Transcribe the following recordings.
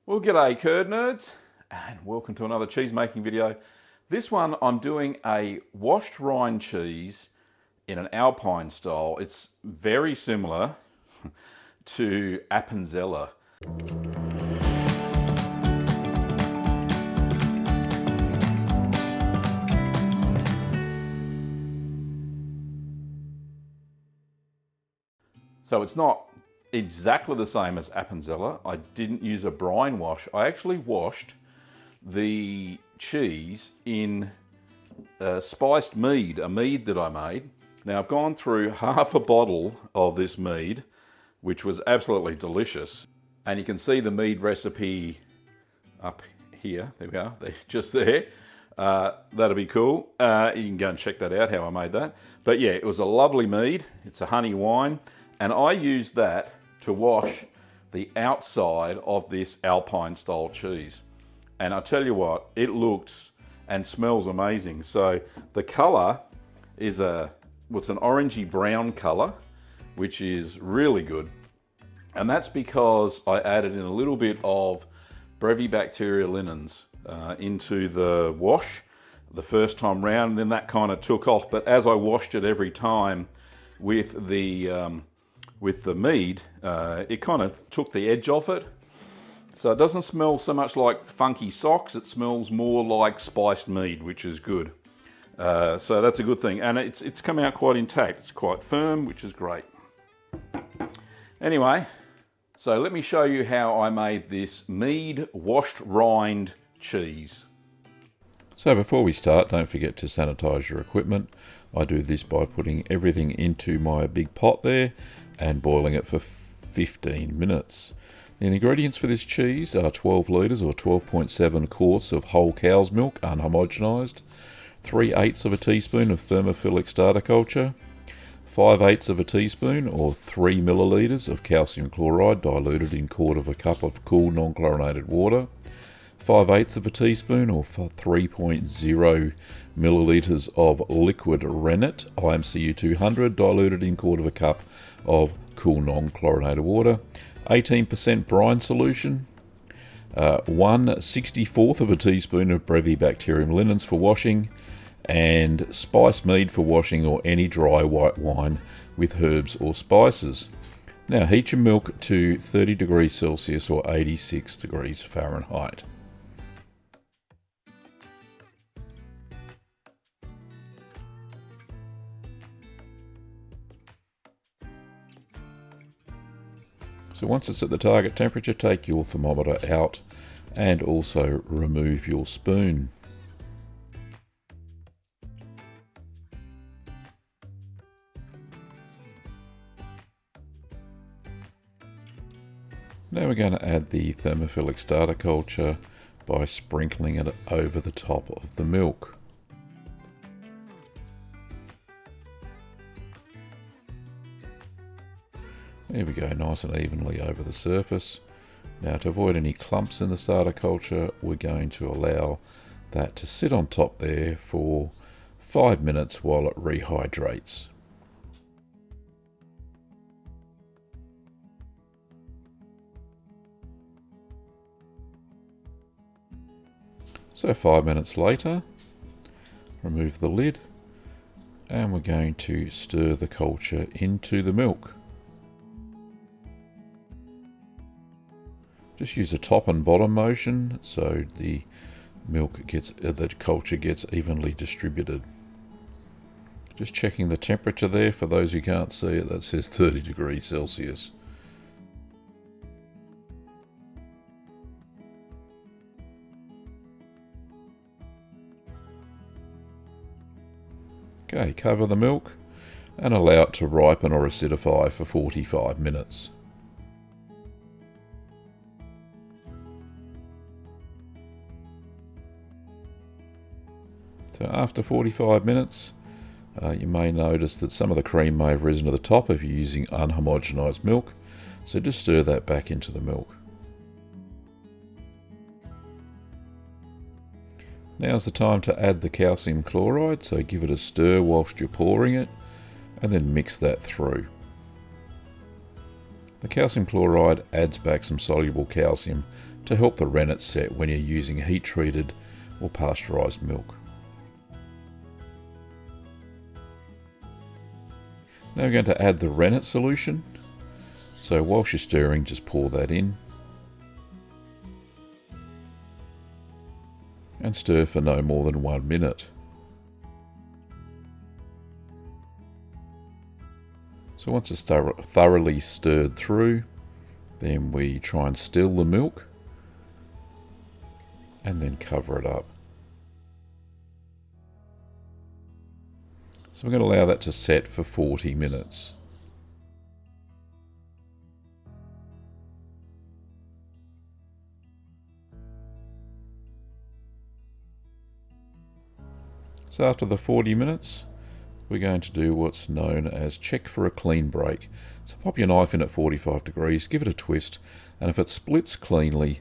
Well, g'day curd nerds, and welcome to another cheese making video. This one I'm doing a washed rind cheese in an Alpine style. It's very similar to Appenzeller. So it's not exactly the same as Appenzeller. I didn't use a brine wash. I actually washed the cheese in spiced mead, a mead that I made. Now I've gone through half a bottle of this mead, which was absolutely delicious. And you can see the mead recipe up here. There we are, they're just there. That'll be cool. You can go and check that out, how I made that. But yeah, it was a lovely mead. It's a honey wine. And I used that to wash the outside of this Alpine style cheese. And I tell you what, it looks and smells amazing. So the color is what's an orangey brown color, which is really good. And that's because I added in a little bit of Brevibacterium Linens into the wash the first time round, and then that kind of took off. But as I washed it every time with the mead, it kind of took the edge off it. So it doesn't smell so much like funky socks, it smells more like spiced mead, which is good. So that's a good thing. And it's come out quite intact. It's quite firm, which is great. Anyway, so let me show you how I made this Mead washed rind cheese. So before we start, don't forget to sanitize your equipment. I do this by putting everything into my big pot there and boiling it for 15 minutes. The ingredients for this cheese are 12 litres or 12.7 quarts of whole cow's milk, unhomogenised, 3/8 of a teaspoon of thermophilic starter culture, 5/8 of a teaspoon or 3 millilitres of calcium chloride diluted in 1/4 cup of cool non-chlorinated water, 5/8 of a teaspoon or 3.0 millilitres of liquid rennet, IMCU 200, diluted in 1/4 cup of cool non-chlorinated water, 18% brine solution, 1/64 of a teaspoon of Brevibacterium Linens for washing, and spiced mead for washing, or any dry white wine with herbs or spices. Now heat your milk to 30 degrees Celsius or 86 degrees Fahrenheit. So once it's at the target temperature, take your thermometer out and also remove your spoon. Now we're going to add the thermophilic starter culture by sprinkling it over the top of the milk. There we go, nice and evenly over the surface. Now to avoid any clumps in the starter culture, we're going to allow that to sit on top there for 5 minutes while it rehydrates. So 5 minutes later, remove the lid and we're going to stir the culture into the milk. Just use a top and bottom motion so the culture gets evenly distributed. Just checking the temperature there, for those who can't see it, that says 30 degrees Celsius. Okay, cover the milk and allow it to ripen or acidify for 45 minutes. So after 45 minutes, you may notice that some of the cream may have risen to the top if you're using unhomogenised milk. So just stir that back into the milk. Now's the time to add the calcium chloride, so give it a stir whilst you're pouring it, and then mix that through. The calcium chloride adds back some soluble calcium to help the rennet set when you're using heat treated or pasteurised milk. Now we're going to add the rennet solution. So whilst you're stirring, just pour that in and stir for no more than 1 minute. So once it's thoroughly stirred through, then we try and still the milk and then cover it up. So we're going to allow that to set for 40 minutes. So after the 40 minutes, we're going to do what's known as check for a clean break. So pop your knife in at 45 degrees, give it a twist, and if it splits cleanly,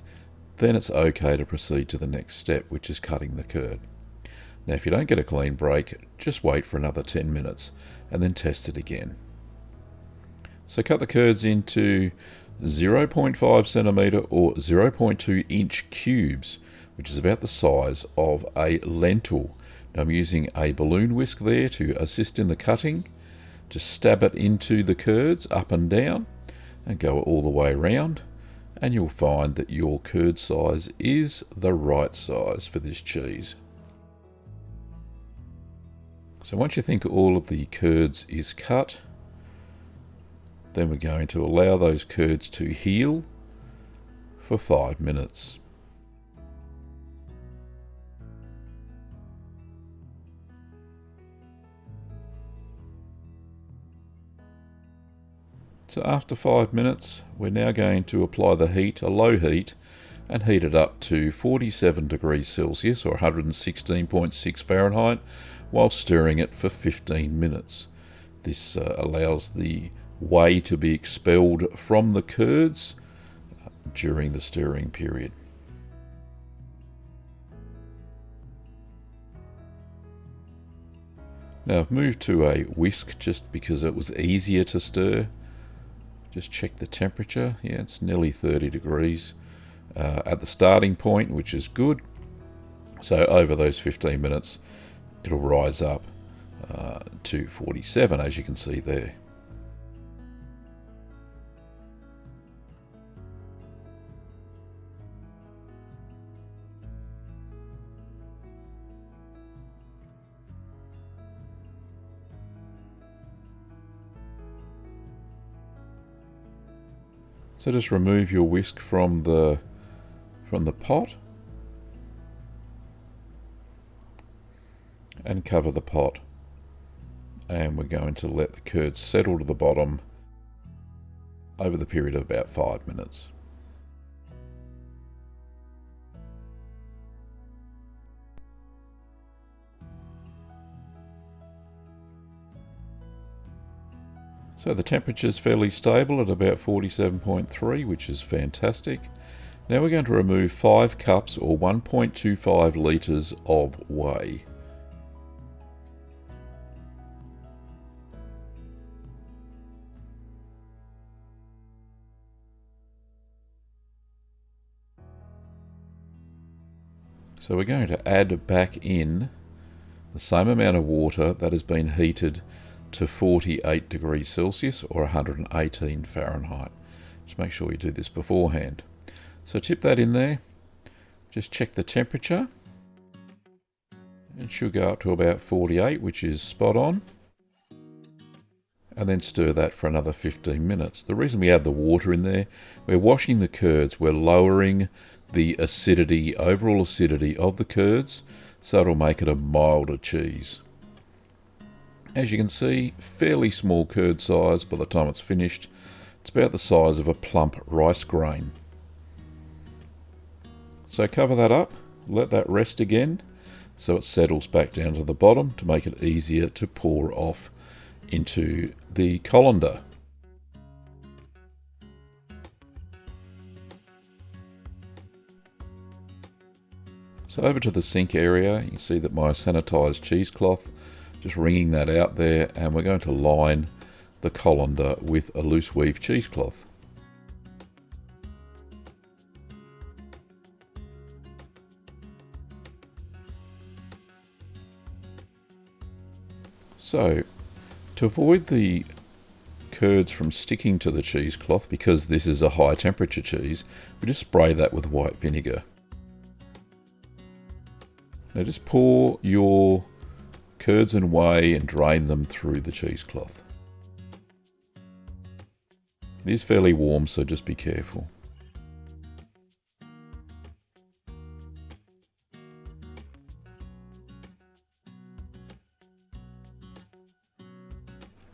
then it's okay to proceed to the next step, which is cutting the curd. Now if you don't get a clean break, just wait for another 10 minutes and then test it again. So cut the curds into 0.5 centimetre or 0.2 inch cubes, which is about the size of a lentil. Now I'm using a balloon whisk there to assist in the cutting. Just stab it into the curds up and down and go all the way around, and you'll find that your curd size is the right size for this cheese. So once you think all of the curds is cut, then we're going to allow those curds to heal for 5 minutes. So after 5 minutes, we're now going to apply the heat, a low heat, and heat it up to 47 degrees Celsius or 116.6 Fahrenheit while stirring it for 15 minutes. This allows the whey to be expelled from the curds during the stirring period. Now I've moved to a whisk just because it was easier to stir. Just check the temperature. Yeah, it's nearly 30 degrees at the starting point, which is good. So over those 15 minutes, it'll rise up to 47, as you can see there. So just remove your whisk from the pot and cover the pot, and we're going to let the curds settle to the bottom over the period of about 5 minutes. So the temperature is fairly stable at about 47.3, which is fantastic. Now we're going to remove 5 cups or 1.25 litres of whey. So we're going to add back in the same amount of water that has been heated to 48 degrees Celsius or 118 Fahrenheit. Just make sure you do this beforehand. So tip that in there, just check the temperature. It should go up to about 48, which is spot on. And then stir that for another 15 minutes. The reason we add the water in there, we're washing the curds, we're lowering the acidity, overall acidity of the curds, so it'll make it a milder cheese. As you can see, fairly small curd size by the time it's finished. It's about the size of a plump rice grain. So cover that up, let that rest again so it settles back down to the bottom to make it easier to pour off into the colander. So over to the sink area, you can see that my sanitised cheesecloth, just wringing that out there, and we're going to line the colander with a loose weave cheesecloth. So, to avoid the curds from sticking to the cheesecloth, because this is a high temperature cheese, we just spray that with white vinegar. Now just pour your curds and whey and drain them through the cheesecloth. It is fairly warm, so just be careful.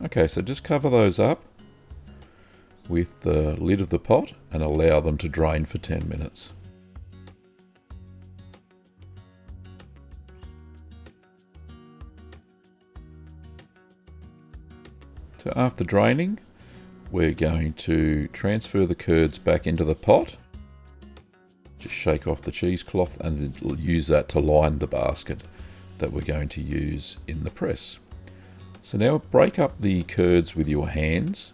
Okay, so just cover those up with the lid of the pot and allow them to drain for 10 minutes. So after draining, we're going to transfer the curds back into the pot. Just shake off the cheesecloth and use that to line the basket that we're going to use in the press. So now break up the curds with your hands,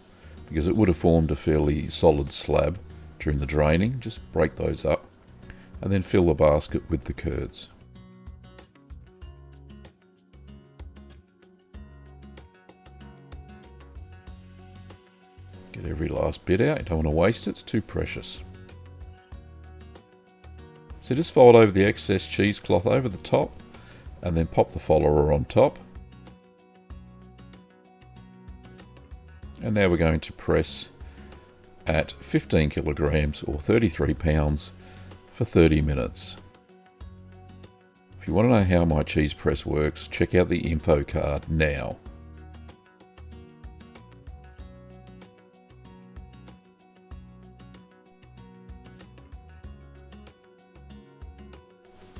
because it would have formed a fairly solid slab during the draining. Just break those up and then fill the basket with the curds. Get every last bit out, you don't want to waste it, it's too precious. So just fold over the excess cheesecloth over the top and then pop the follower on top. And now we're going to press at 15 kilograms or 33 pounds for 30 minutes. If you want to know how my cheese press works, check out the info card now.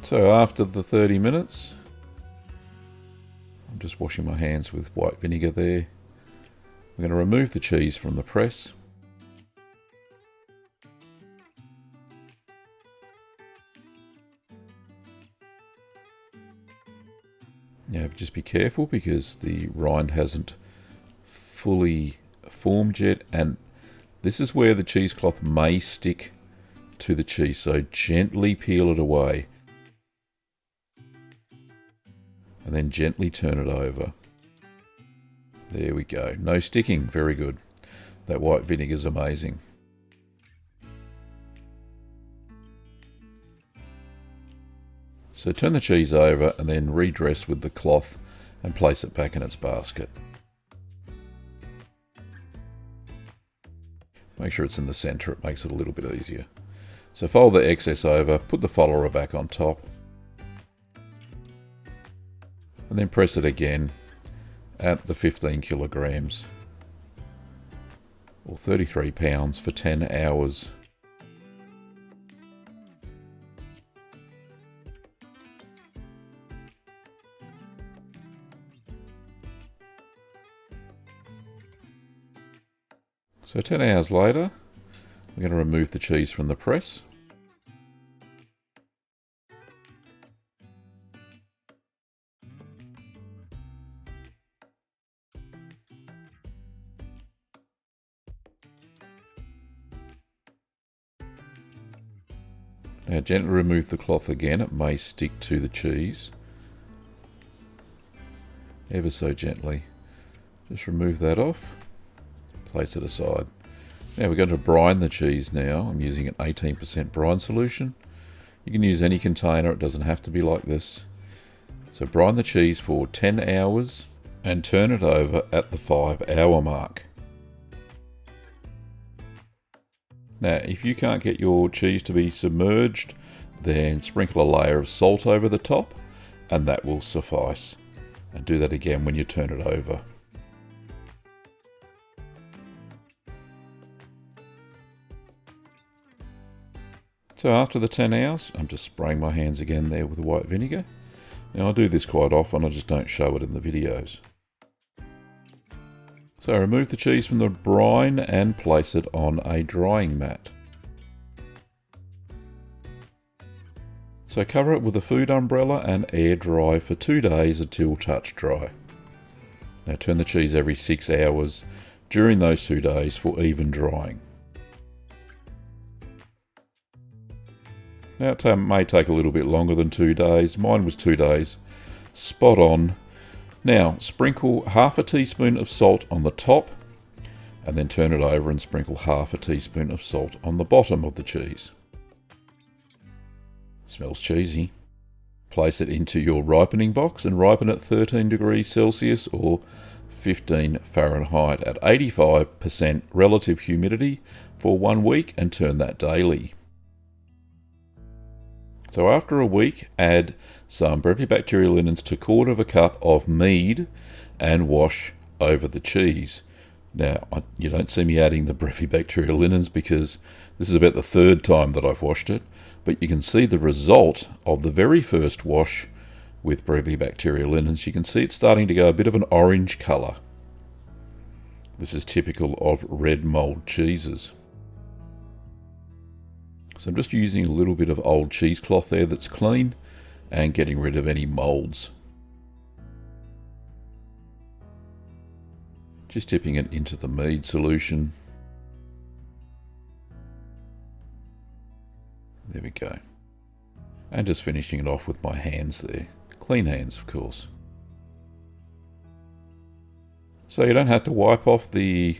So after the 30 minutes, I'm just washing my hands with white vinegar there. We're going to remove the cheese from the press. Now just be careful because the rind hasn't fully formed yet, and this is where the cheesecloth may stick to the cheese, so gently peel it away and then gently turn it over. There we go. No sticking. Very good. That white vinegar is amazing. So turn the cheese over and then redress with the cloth and place it back in its basket. Make sure it's in the center, it makes it a little bit easier. So fold the excess over, put the follower back on top, and then press it again at the 15 kilograms or 33 pounds for 10 hours. So 10 hours later, we're going to remove the cheese from the press. Now gently remove the cloth again, it may stick to the cheese. Ever so gently. Just remove that off, place it aside. Now we're going to brine the cheese now. I'm using an 18% brine solution. You can use any container, it doesn't have to be like this. So brine the cheese for 10 hours and turn it over at the 5-hour mark. Now, if you can't get your cheese to be submerged, then sprinkle a layer of salt over the top, and that will suffice. And do that again when you turn it over. So after the 10 hours, I'm just spraying my hands again there with white vinegar. Now I do this quite often, I just don't show it in the videos. So remove the cheese from the brine and place it on a drying mat. So cover it with a food umbrella and air dry for 2 days until touch dry. Now turn the cheese every 6 hours during those 2 days for even drying. Now it may take a little bit longer than 2 days. Mine was 2 days. Spot on. Now, sprinkle half a teaspoon of salt on the top, and then turn it over and sprinkle half a teaspoon of salt on the bottom of the cheese. Smells cheesy. Place it into your ripening box and ripen at 13 degrees Celsius or 15 Fahrenheit at 85% relative humidity for 1 week and turn that daily. So after a week, add some Brevibacterium Linens to 1/4 cup of Mead and wash over the cheese. Now, you don't see me adding the Brevibacterium Linens because this is about the 3rd time that I've washed it, but you can see the result of the very first wash with Brevibacterium Linens. You can see it's starting to go a bit of an orange colour. This is typical of red mould cheeses. So I'm just using a little bit of old cheesecloth there that's clean and getting rid of any moulds. Just dipping it into the Mead solution. There we go. And just finishing it off with my hands there. Clean hands, of course. So you don't have to wipe off the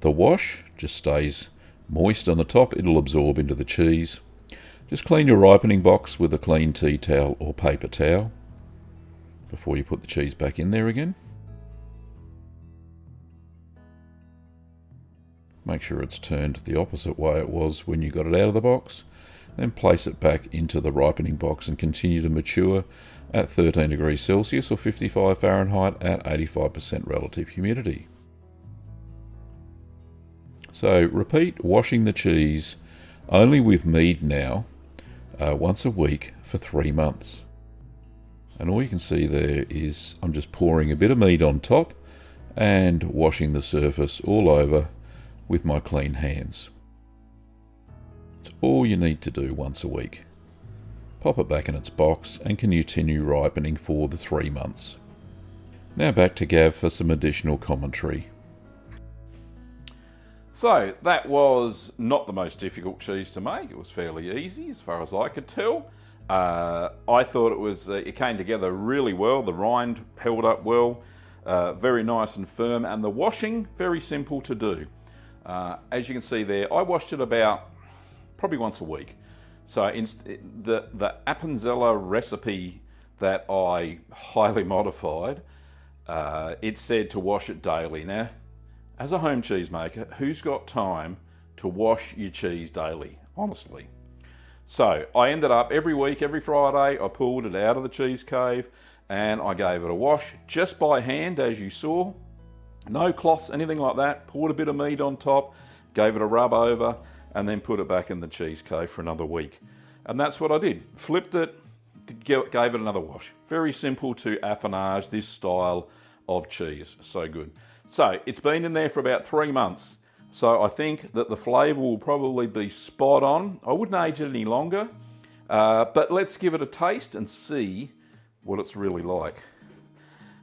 wash, just stays moist on the top. It'll absorb into the cheese. Just clean your ripening box with a clean tea towel or paper towel before you put the cheese back in there again. Make sure it's turned the opposite way it was when you got it out of the box. Then place it back into the ripening box and continue to mature at 13 degrees Celsius or 55 Fahrenheit at 85% relative humidity. So repeat washing the cheese only with Mead now once a week for 3 months. And all you can see there is I'm just pouring a bit of Mead on top and washing the surface all over with my clean hands. It's all you need to do once a week. Pop it back in its box and continue ripening for the 3 months. Now back to Gav for some additional commentary. So that was not the most difficult cheese to make. It was fairly easy as far as I could tell. I thought it came together really well. The rind held up well, very nice and firm, and the washing very simple to do. As you can see there, I washed it about probably once a week. So the Appenzeller recipe that I highly modified, it said to wash it daily. Now, as a home cheese maker, who's got time to wash your cheese daily, honestly? So I ended up every week, every Friday, I pulled it out of the cheese cave and I gave it a wash just by hand, as you saw. No cloths, anything like that. Poured a bit of Mead on top, gave it a rub over, and then put it back in the cheese cave for another week. And that's what I did. Flipped it, gave it another wash. Very simple to affinage this style of cheese. So good. So it's been in there for about 3 months. So I think that the flavour will probably be spot on. I wouldn't age it any longer, but let's give it a taste and see what it's really like.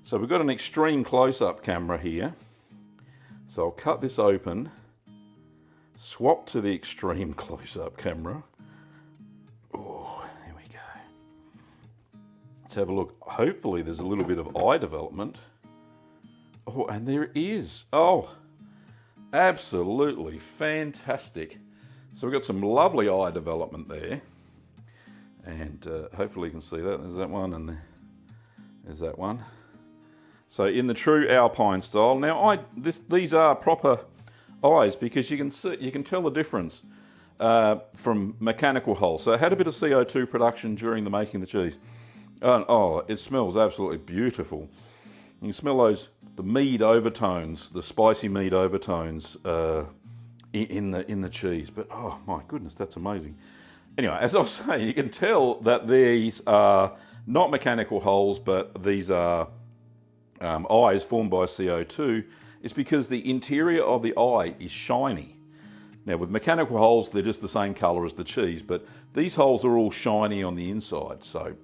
So we've got an extreme close-up camera here. So I'll cut this open, swap to the extreme close-up camera. Oh, there we go. Let's have a look. Hopefully there's a little bit of eye development. Oh, and there is. Oh, absolutely fantastic. So we've got some lovely eye development there. And hopefully you can see that. There's that one and there's that one. So in the true Alpine style. Now these are proper eyes because you can tell the difference from mechanical holes. So it had a bit of CO2 production during the making of the cheese. Oh, it smells absolutely beautiful. You can smell the Mead overtones, the spicy Mead overtones in the cheese. But oh my goodness, that's amazing. Anyway, as I was saying, you can tell that these are not mechanical holes, but these are eyes formed by CO2. It's because the interior of the eye is shiny. Now with mechanical holes, they're just the same colour as the cheese, but these holes are all shiny on the inside, so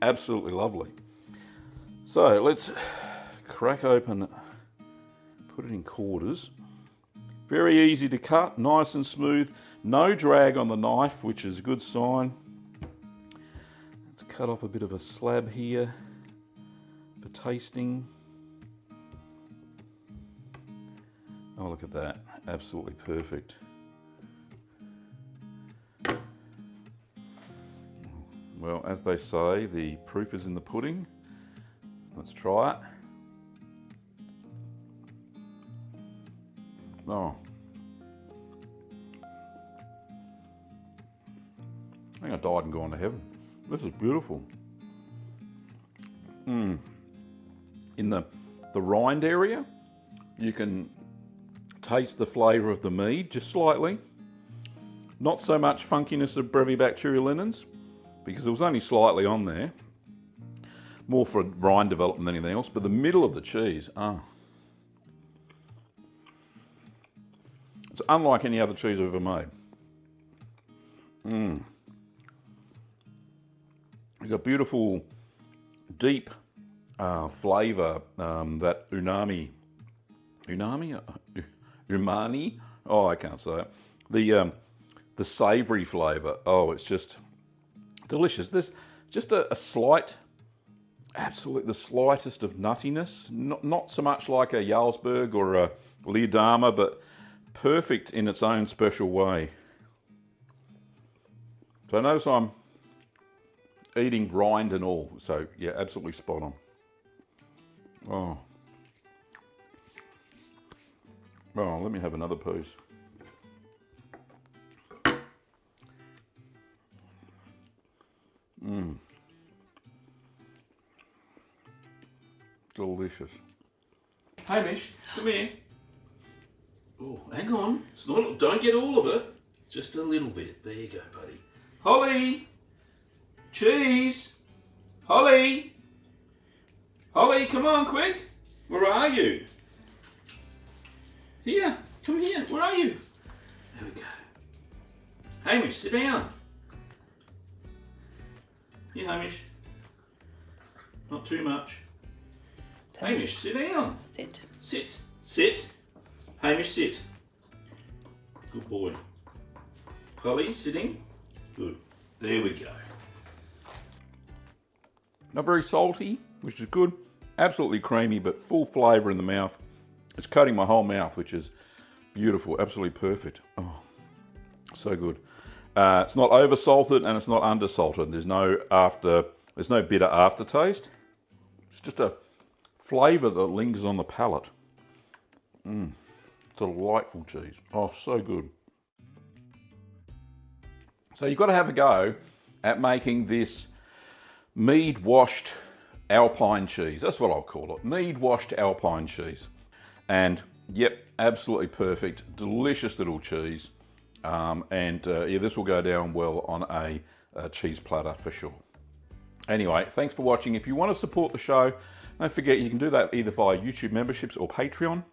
absolutely lovely. So let's crack open, put it in quarters. Very easy to cut, nice and smooth, no drag on the knife, which is a good sign. Let's cut off a bit of a slab here for tasting. Oh, look at that. Absolutely perfect. Well, as they say, the proof is in the pudding. Let's try it. Oh. I think I died and gone to heaven. This is beautiful. In the rind area, you can taste the flavour of the mead just slightly. Not so much funkiness of Brevibacterium Linens, because it was only slightly on there. More for rind development than anything else, but the middle of the cheese, it's unlike any other cheese I've ever made. You've got beautiful, deep flavour, that umami. Oh, I can't say it. The savoury flavour. Oh, it's just delicious. There's just a slight, absolutely the slightest of nuttiness. Not so much like a Jarlsberg or a Leerdama, but perfect in its own special way. So notice I'm eating rind and all. So yeah, absolutely spot on. Oh. Oh, let me have another piece. Delicious. Hamish, come here. Oh, hang on. It's not. Don't get all of it. Just a little bit. There you go, buddy. Holly! Cheese! Holly! Holly, come on, quick! Where are you? Here, come here. Where are you? There we go. Hamish, sit down. Here, Hamish. Not too much. Hamish, sit down. Sit. Sit. Sit. Hamish, sit. Good boy. Holly, sitting. Good. There we go. Not very salty, which is good. Absolutely creamy, but full flavour in the mouth. It's coating my whole mouth, which is beautiful. Absolutely perfect. Oh, so good. It's not over salted and it's not under salted. There's no bitter aftertaste. It's just a flavour that lingers on the palate. Delightful cheese. Oh, so good. So you've got to have a go at making this Mead washed Alpine cheese. That's what I'll call it. Mead washed Alpine cheese. And yep, absolutely perfect. Delicious little cheese. Yeah, this will go down well on a cheese platter for sure. Anyway, thanks for watching. If you want to support the show, don't forget you can do that either via YouTube memberships or Patreon.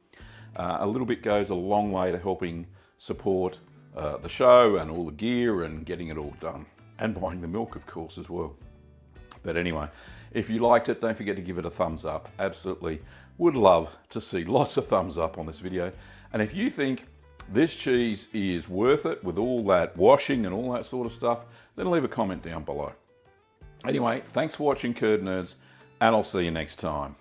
A little bit goes a long way to helping support the show and all the gear and getting it all done. And buying the milk, of course, as well. But anyway, if you liked it, don't forget to give it a thumbs up. Absolutely would love to see lots of thumbs up on this video. And if you think this cheese is worth it with all that washing and all that sort of stuff, then leave a comment down below. Anyway, thanks for watching, Curd Nerds, and I'll see you next time.